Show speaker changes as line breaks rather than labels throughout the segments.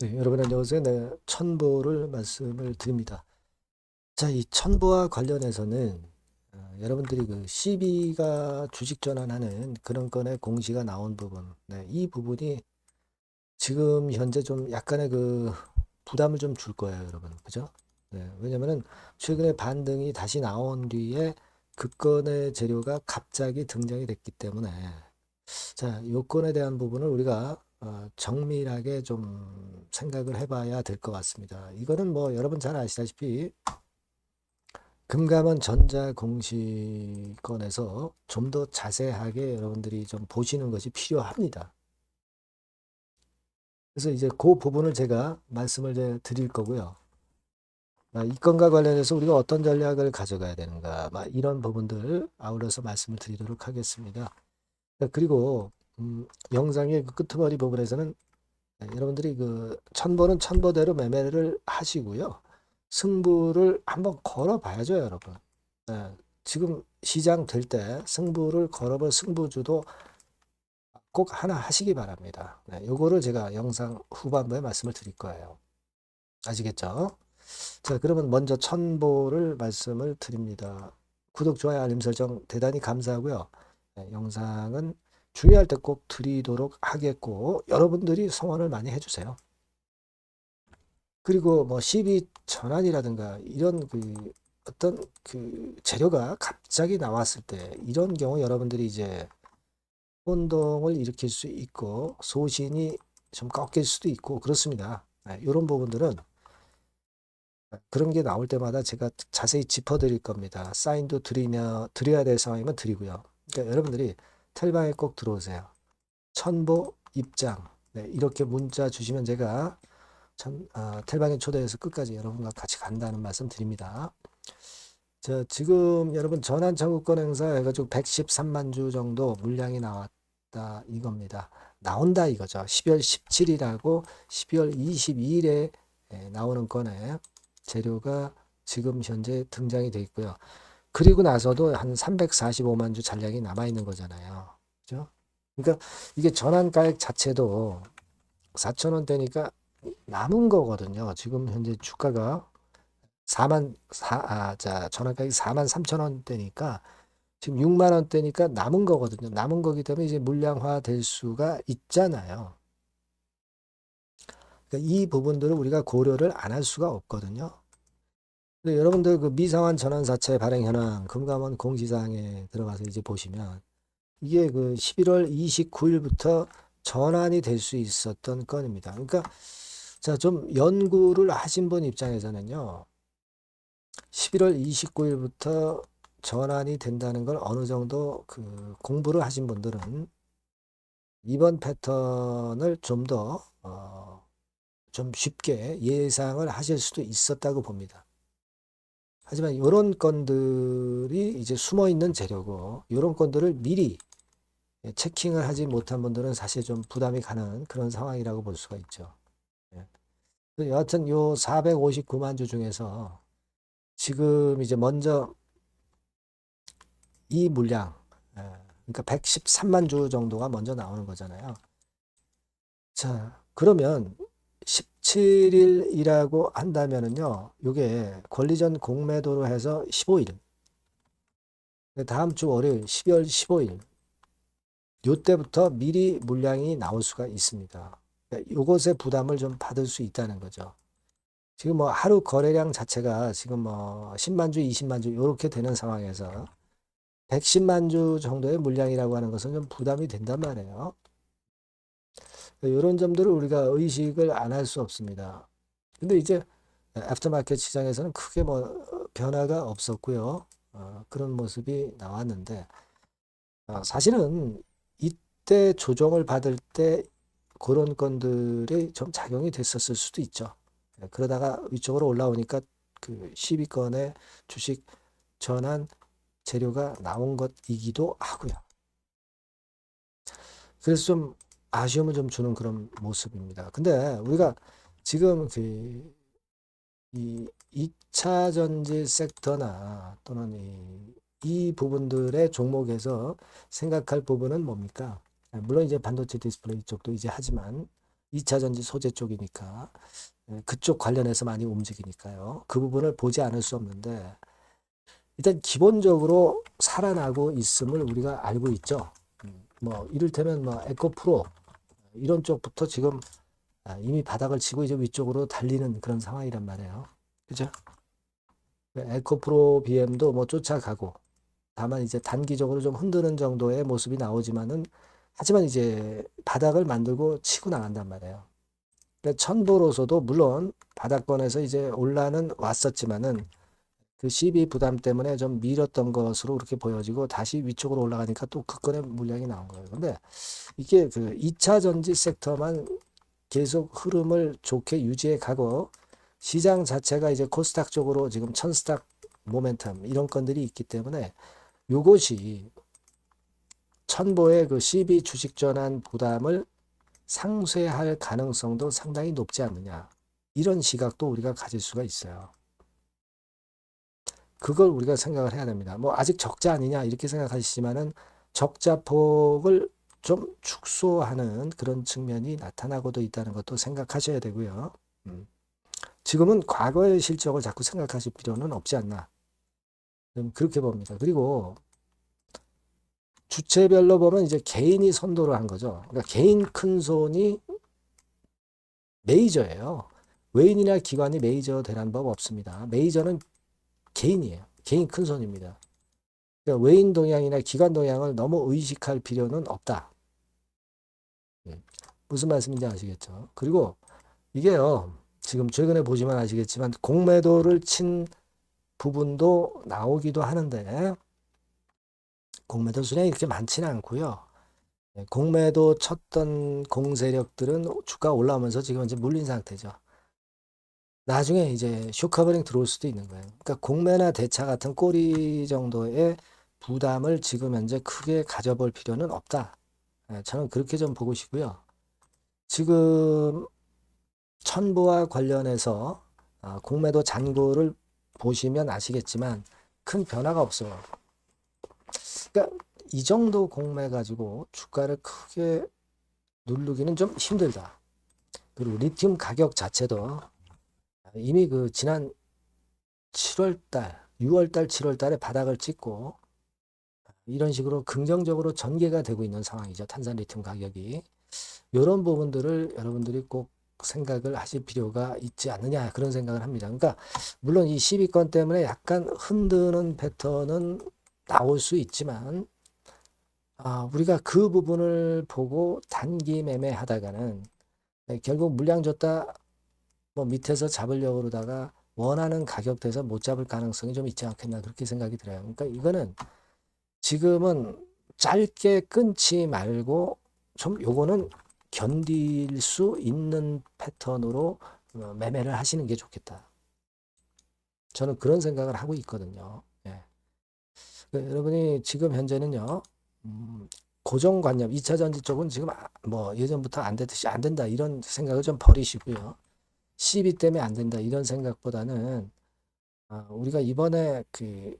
네, 여러분 안녕하세요. 네, 천보를 말씀을 드립니다. 자, 이 천보와 관련해서는 여러분들이 그 CB가 주식 전환하는 그런 건의 공시가 나온 부분, 네, 이 부분이 지금 현재 좀 약간의 그 부담을 좀 줄 거예요, 여러분. 그죠? 네, 왜냐면은 최근에 반등이 다시 나온 뒤에 그 건의 재료가 갑자기 등장이 됐기 때문에 자, 요건에 대한 부분을 우리가 정밀하게 좀 생각을 해봐야 될 것 같습니다. 이거는 뭐 여러분 잘 아시다시피 금감원 전자공시권에서 좀 더 자세하게 여러분들이 좀 보시는 것이 필요합니다. 그래서 이제 그 부분을 제가 말씀을 이제 드릴 거고요. 이 건과 관련해서 우리가 어떤 전략을 가져가야 되는가, 이런 부분들 아울러서 말씀을 드리도록 하겠습니다. 그리고 영상의 그 끄트머리 부분에서는 여러분들이 그 천보는 천보대로 매매를 하시고요. 승부를 한번 걸어 봐야죠, 여러분. 예, 지금 시장 될 때 승부를 걸어볼 승부주도 꼭 하나 하시기 바랍니다. 요거를 제가 영상 후반부에 말씀을 드릴 거예요. 아시겠죠? 자, 그러면 먼저 천보를 말씀을 드립니다. 구독, 좋아요, 알림 설정 대단히 감사하고요. 영상은 중요할 때 꼭 드리도록 하겠고, 여러분들이 성원을 많이 해주세요. 그리고 뭐 시비 전환이라든가 이런 그 어떤 그 재료가 갑자기 나왔을 때 이런 경우 여러분들이 이제 혼동을 일으킬 수 있고 소신이 좀 꺾일 수도 있고 그렇습니다. 이런 부분들은 그런 게 나올 때마다 제가 자세히 짚어드릴 겁니다. 사인도 드려야 될 상황이면 드리고요. 그러니까 여러분들이 텔방에 꼭 들어오세요. 천보 입장 이렇게 문자 주시면 제가 텔방에 초대해서 끝까지 여러분과 같이 간다는 말씀 드립니다. 자, 지금 여러분 전환 청구권 행사 해가지고 113만 주 정도 물량이 나왔다 이겁니다. 나온다 이거죠. 12월 17일하고 12월 22일에 나오는 건에 재료가 지금 현재 등장이 돼 있고요. 그리고 나서도 한 345만 주 잔량이 남아 있는 거잖아요. 그죠? 그러니까 이게 전환가액 자체도 4,000원대니까 남은 거거든요. 지금 현재 주가가 전환가격이 4만 3천 원대니까 지금 6만 원대니까 남은 거거든요. 남은 거기 때문에 이제 물량화 될 수가 있잖아요. 그러니까 이 부분들을 우리가 고려를 안 할 수가 없거든요. 근데 여러분들 그 미상환 전환사채 발행 현황 금감원 공시사항에 들어가서 이제 보시면 이게 그 11월 29일부터 전환이 될 수 있었던 건입니다. 그러니까 자, 좀 연구를 하신 분 입장에서는요. 11월 29일부터 전환이 된다는 걸 어느 정도 그 공부를 하신 분들은 이번 패턴을 좀 더, 좀 쉽게 예상을 하실 수도 있었다고 봅니다. 하지만 이런 건들이 이제 숨어 있는 재료고, 이런 건들을 미리 체킹을 하지 못한 분들은 사실 좀 부담이 가는 그런 상황이라고 볼 수가 있죠. 예. 여하튼 요 459만 주 중에서 지금 이제 먼저 이 물량, 그러니까 113만 주 정도가 먼저 나오는 거잖아요. 자, 그러면 17일이라고 한다면은요, 요게 권리전 공매도로 해서 15일, 다음 주 월요일 12월 15일, 요때부터 미리 물량이 나올 수가 있습니다. 그러니까 요것의 부담을 좀 받을 수 있다는 거죠. 지금 뭐 하루 거래량 자체가 지금 뭐 10만 주, 20만 주 요렇게 되는 상황에서 110만 주 정도의 물량이라고 하는 것은 좀 부담이 된단 말이에요. 이런 점들을 우리가 의식을 안 할 수 없습니다. 근데 이제 애프터마켓 시장에서는 크게 뭐 변화가 없었고요. 그런 모습이 나왔는데 사실은 이때 조정을 받을 때 그런 건들이 좀 작용이 됐었을 수도 있죠. 그러다가 위쪽으로 올라오니까 그 12건의 주식 전환 재료가 나온 것이기도 하고요. 그래서 좀 아쉬움을 좀 주는 그런 모습입니다. 근데 우리가 지금 이 2차 전지 섹터나 또는 이 부분들의 종목에서 생각할 부분은 뭡니까? 물론 이제 반도체 디스플레이 쪽도 이제 하지만 2차 전지 소재 쪽이니까 그쪽 관련해서 많이 움직이니까요. 그 부분을 보지 않을 수 없는데 일단 기본적으로 살아나고 있음을 우리가 알고 있죠. 뭐 이를테면 뭐 에코프로 이런 쪽부터 지금 이미 바닥을 치고 이제 위쪽으로 달리는 그런 상황이란 말이에요. 그죠? 에코프로 BM도 뭐 쫓아가고 다만 이제 단기적으로 좀 흔드는 정도의 모습이 나오지만은 하지만 이제 바닥을 만들고 치고 나간단 말이에요. 천보로서도 물론 바닥권에서 이제 올라는 왔었지만은 그 CB 부담 때문에 좀 밀었던 것으로 그렇게 보여지고 다시 위쪽으로 올라가니까 또 극건의 물량이 나온 거예요. 근데 이게 그 2차 전지 섹터만 계속 흐름을 좋게 유지해 가고 시장 자체가 이제 코스닥 쪽으로 지금 천스닥 모멘텀 이런 건들이 있기 때문에 요것이 천보의 그 CB 주식 전환 부담을 상쇄할 가능성도 상당히 높지 않느냐. 이런 시각도 우리가 가질 수가 있어요. 그걸 우리가 생각을 해야 됩니다. 뭐 아직 적자 아니냐 이렇게 생각하시지만은 적자폭을 좀 축소하는 그런 측면이 나타나고도 있다는 것도 생각하셔야 되고요. 지금은 과거의 실적을 자꾸 생각하실 필요는 없지 않나. 그렇게 봅니다. 그리고 주체별로 보면 이제 개인이 선도를 한 거죠. 그러니까 개인 큰 손이 메이저예요. 외인이나 기관이 메이저 되라는 법 없습니다. 메이저는 개인이에요. 개인 큰 손입니다. 그러니까 외인 동향이나 기관 동향을 너무 의식할 필요는 없다. 무슨 말씀인지 아시겠죠? 그리고 이게요. 지금 최근에 보시면 아시겠지만 공매도를 친 부분도 나오기도 하는데 공매도 수량이 이렇게 많지는 않고요. 공매도 쳤던 공세력들은 주가 올라오면서 지금 이제 물린 상태죠. 나중에 이제 쇼커버링 들어올 수도 있는 거예요. 그러니까 공매나 대차 같은 꼬리 정도의 부담을 지금 현재 크게 가져볼 필요는 없다. 저는 그렇게 좀 보고 싶고요. 지금 천보와 관련해서 공매도 잔고를 보시면 아시겠지만 큰 변화가 없어요. 그러니까 이 정도 공매 가지고 주가를 크게 누르기는 좀 힘들다. 그리고 리튬 가격 자체도 이미 그 지난 7월달, 6월달, 7월달에 바닥을 찍고 이런 식으로 긍정적으로 전개가 되고 있는 상황이죠. 탄산 리튬 가격이. 이런 부분들을 여러분들이 꼭 생각을 하실 필요가 있지 않느냐 그런 생각을 합니다. 그러니까 물론 이 12건 때문에 약간 흔드는 패턴은 나올 수 있지만 우리가 그 부분을 보고 단기 매매하다가는 결국 물량 줬다 뭐 밑에서 잡으려고 그러다가 원하는 가격대에서 못 잡을 가능성이 좀 있지 않겠나 그렇게 생각이 들어요. 그러니까 이거는 지금은 짧게 끊지 말고 좀 요거는 견딜 수 있는 패턴으로 매매를 하시는 게 좋겠다. 저는 그런 생각을 하고 있거든요. 예. 여러분이 지금 현재는요. 고정관념, 2차 전지 쪽은 지금 뭐 예전부터 안 됐듯이 안 된다 이런 생각을 좀 버리시고요. 시비 때문에 안 된다 이런 생각보다는 우리가 이번에 그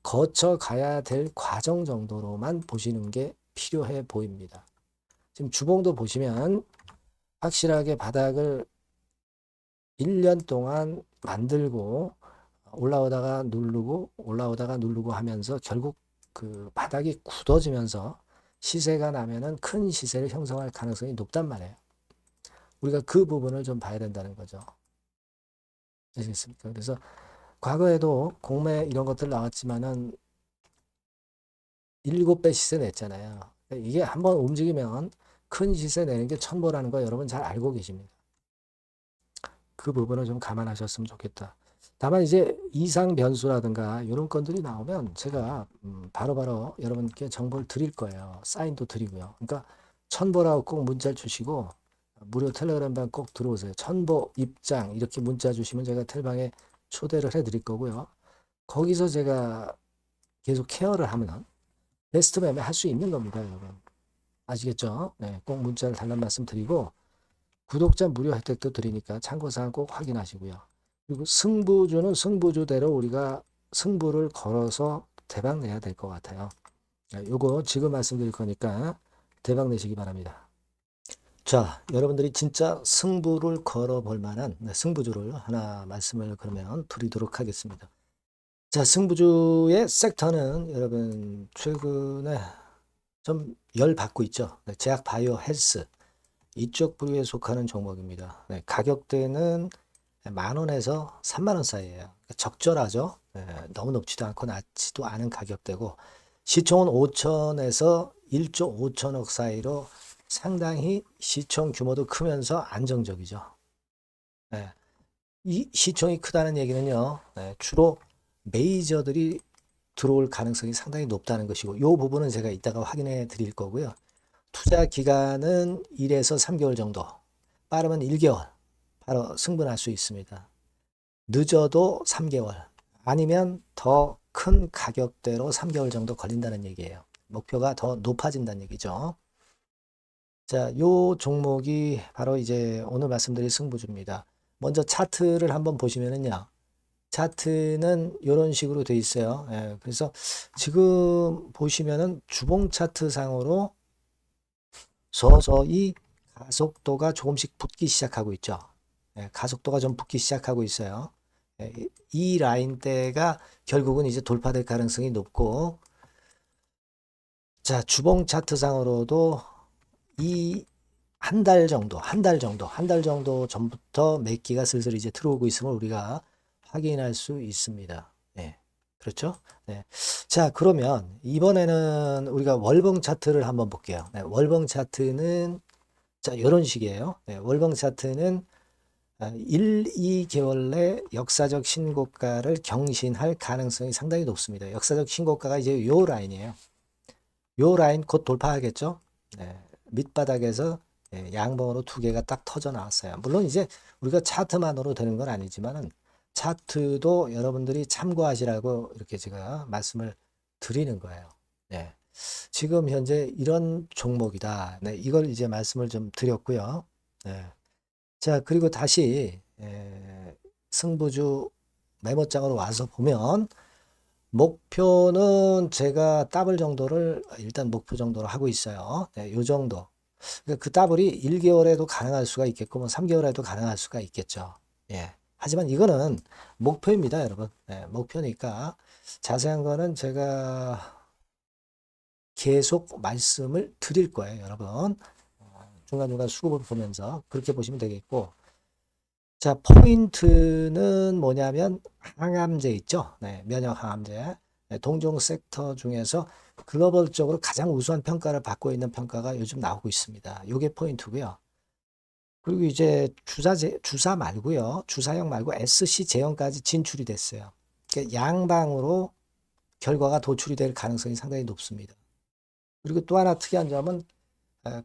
거쳐 가야 될 과정 정도로만 보시는 게 필요해 보입니다. 지금 주봉도 보시면 확실하게 바닥을 1년 동안 만들고 올라오다가 누르고 올라오다가 누르고 하면서 결국 그 바닥이 굳어지면서 시세가 나면은 큰 시세를 형성할 가능성이 높단 말이에요. 우리가 그 부분을 좀 봐야 된다는 거죠. 아시겠습니까? 그래서 과거에도 공매 이런 것들 나왔지만은 7배 시세 냈잖아요. 이게 한번 움직이면 큰 시세 내는 게 천보라는 거 여러분 잘 알고 계십니다. 그 부분을 좀 감안하셨으면 좋겠다. 다만 이제 이상 변수라든가 이런 건들이 나오면 제가 바로바로 여러분께 정보를 드릴 거예요. 사인도 드리고요. 그러니까 천보라고 꼭 문자를 주시고 무료 텔레그램방 꼭 들어오세요. 천보 입장 이렇게 문자 주시면 제가 텔방에 초대를 해드릴 거고요. 거기서 제가 계속 케어를 하면 베스트 매매 할 수 있는 겁니다, 여러분. 아시겠죠? 네, 꼭 문자를 달란 말씀 드리고 구독자 무료 혜택도 드리니까 참고사항 꼭 확인하시고요. 그리고 승부주는 승부주대로 우리가 승부를 걸어서 대박 내야 될 것 같아요. 요거 지금 말씀드릴 거니까 대박 내시기 바랍니다. 자, 여러분들이 진짜 승부를 걸어볼 만한 승부주를 하나 말씀을 그러면 드리도록 하겠습니다. 자, 승부주의 섹터는 여러분 최근에 좀 열받고 있죠. 제약 바이오 헬스 이쪽 부류에 속하는 종목입니다. 가격대는 10,000원에서 30,000원 사이에요. 그러니까 적절하죠. 너무 높지도 않고 낮지도 않은 가격대고 시총은 5천에서 1조 5천억 사이로 상당히 시총 규모도 크면서 안정적이죠. 이 시총이 크다는 얘기는요, 주로 메이저들이 들어올 가능성이 상당히 높다는 것이고, 이 부분은 제가 이따가 확인해 드릴 거고요. 투자 기간은 1에서 3개월 정도, 빠르면 1개월, 바로 승분할 수 있습니다. 늦어도 3개월, 아니면 더 큰 가격대로 3개월 정도 걸린다는 얘기예요. 목표가 더 높아진다는 얘기죠. 자, 요 종목이 바로 이제 오늘 말씀드릴 승부주입니다. 먼저 차트를 한번 보시면은요. 차트는 이런 식으로 돼 있어요. 그래서 지금 보시면은 주봉 차트 상으로 서서히 가속도가 조금씩 붙기 시작하고 있죠. 가속도가 좀 붙기 시작하고 있어요. 이 라인대가 결국은 이제 돌파될 가능성이 높고, 자, 주봉 차트 상으로도 이 한 달 정도 전부터 매기가 슬슬 이제 들어오고 있음을 우리가 확인할 수 있습니다. 그렇죠? 자, 그러면 이번에는 우리가 월봉 차트를 한번 볼게요. 월봉 차트는 자, 이런 식이에요. 월봉 차트는 1, 2개월 내 역사적 신고가를 경신할 가능성이 상당히 높습니다. 역사적 신고가가 이제 요 라인이에요. 요 라인 곧 돌파하겠죠? 밑바닥에서 양봉으로 두 개가 딱 터져 나왔어요. 물론 이제 우리가 차트만으로 되는 건 아니지만은 차트도 여러분들이 참고하시라고 이렇게 제가 말씀을 드리는 거예요. 지금 현재 이런 종목이다. 이걸 이제 말씀을 좀 드렸고요. 자, 그리고 다시 승부주 메모장으로 와서 보면 목표는 제가 더블 정도를 일단 목표 정도로 하고 있어요. 요 정도. 그러니까 그 더블이 1개월에도 가능할 수가 있겠고, 뭐 3개월에도 가능할 수가 있겠죠. 하지만 이거는 목표입니다, 여러분. 목표니까 자세한 거는 제가 계속 말씀을 드릴 거예요, 여러분. 중간중간 수급을 보면서 그렇게 보시면 되겠고. 자, 포인트는 뭐냐면 항암제 있죠. 면역 항암제. 동종 섹터 중에서 글로벌적으로 가장 우수한 평가를 받고 있는 평가가 요즘 나오고 있습니다. 요게 포인트고요. 그리고 이제 주사 말고요. 주사형 말고 SC 제형까지 진출이 됐어요. 그러니까 양방으로 결과가 도출이 될 가능성이 상당히 높습니다. 그리고 또 하나 특이한 점은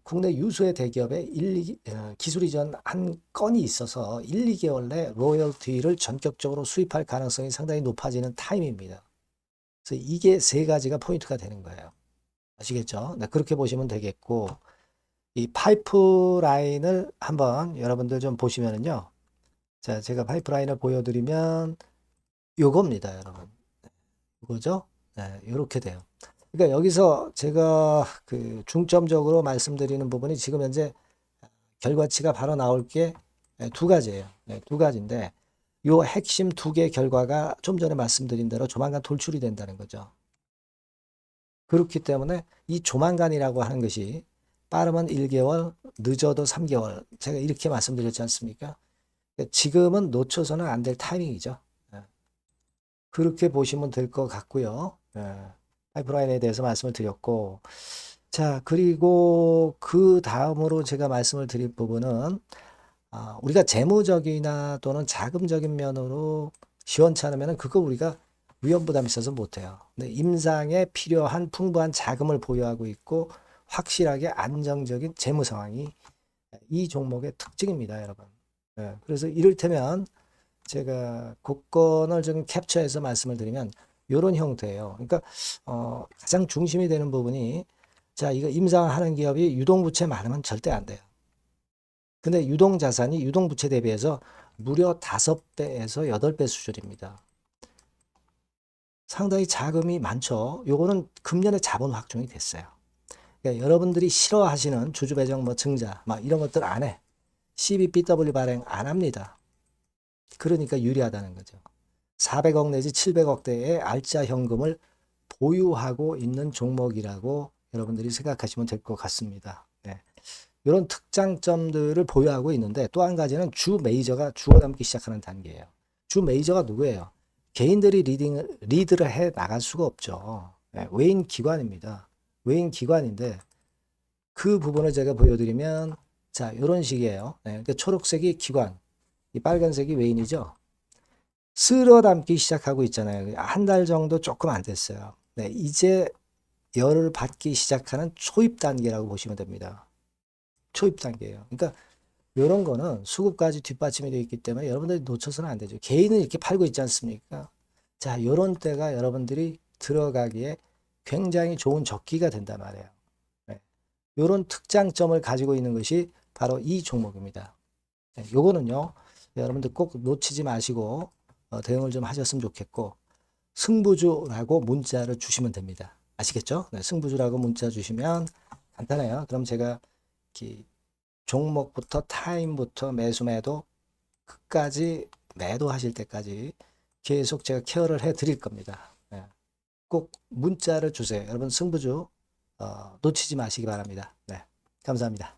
국내 유수의 대기업에 기술 이전 한 건이 있어서 1, 2개월 내 로열티를 전격적으로 수입할 가능성이 상당히 높아지는 타임입니다. 그래서 이게 세 가지가 포인트가 되는 거예요. 아시겠죠? 그렇게 보시면 되겠고, 이 파이프라인을 한번 여러분들 좀 보시면은요. 자, 제가 파이프라인을 보여드리면 요겁니다, 여러분. 이거죠? 이렇게 돼요. 그러니까 여기서 제가 그 중점적으로 말씀드리는 부분이 지금 현재 결과치가 바로 나올 게 두 가지예요. 두 가지인데 요 핵심 두 개 결과가 좀 전에 말씀드린 대로 조만간 돌출이 된다는 거죠. 그렇기 때문에 이 조만간이라고 하는 것이 빠르면 1개월, 늦어도 3개월. 제가 이렇게 말씀드렸지 않습니까? 지금은 놓쳐서는 안 될 타이밍이죠. 그렇게 보시면 될 것 같고요. 파이프라인에 대해서 말씀을 드렸고, 자, 그리고 그 다음으로 제가 말씀을 드릴 부분은 우리가 재무적이나 또는 자금적인 면으로 시원찮으면 그거 우리가 위험 부담이 있어서 못해요. 근데 임상에 필요한 풍부한 자금을 보유하고 있고 확실하게 안정적인 재무 상황이 이 종목의 특징입니다, 여러분. 그래서 이를테면 제가 국권을 좀 캡처해서 말씀을 드리면 이런 형태예요. 그러니까 가장 중심이 되는 부분이 자, 이거 임상하는 기업이 유동부채 많으면 절대 안 돼요. 근데 유동자산이 유동부채 대비해서 무려 5배에서 8배 수준입니다. 상당히 자금이 많죠. 요거는 금년에 자본 확충이 됐어요. 그러니까 여러분들이 싫어하시는 주주 배정 뭐 증자 막 이런 것들 안 해. CBBW 발행 안 합니다. 그러니까 유리하다는 거죠. 400억 내지 700억대의 알짜 현금을 보유하고 있는 종목이라고 여러분들이 생각하시면 될 것 같습니다. 네. 이런 특장점들을 보유하고 있는데 또 한 가지는 주 메이저가 주워담기 시작하는 단계예요. 주 메이저가 누구예요? 개인들이 리드를 해 나갈 수가 없죠. 네. 외인 기관입니다. 외인 기관인데 그 부분을 제가 보여드리면 자 이런 식이에요. 네. 그러니까 초록색이 기관, 이 빨간색이 외인이죠. 쓸어 담기 시작하고 있잖아요. 한 달 정도 조금 안 됐어요. 네, 이제 열을 받기 시작하는 초입 단계라고 보시면 됩니다. 초입 단계예요. 그러니까 이런 거는 수급까지 뒷받침이 되어 있기 때문에 여러분들이 놓쳐서는 안 되죠. 개인은 이렇게 팔고 있지 않습니까? 자, 이런 때가 여러분들이 들어가기에 굉장히 좋은 적기가 된단 말이에요. 네. 이런 특장점을 가지고 있는 것이 바로 이 종목입니다. 네, 요거는요, 여러분들 꼭 놓치지 마시고 대응을 좀 하셨으면 좋겠고, 승부주라고 문자를 주시면 됩니다. 아시겠죠? 네, 승부주라고 문자 주시면 간단해요. 그럼 제가 이렇게 종목부터 타임부터 매수 매도 끝까지 매도하실 때까지 계속 제가 케어를 해 드릴 겁니다. 네, 꼭 문자를 주세요. 여러분 승부주 놓치지 마시기 바랍니다. 네, 감사합니다.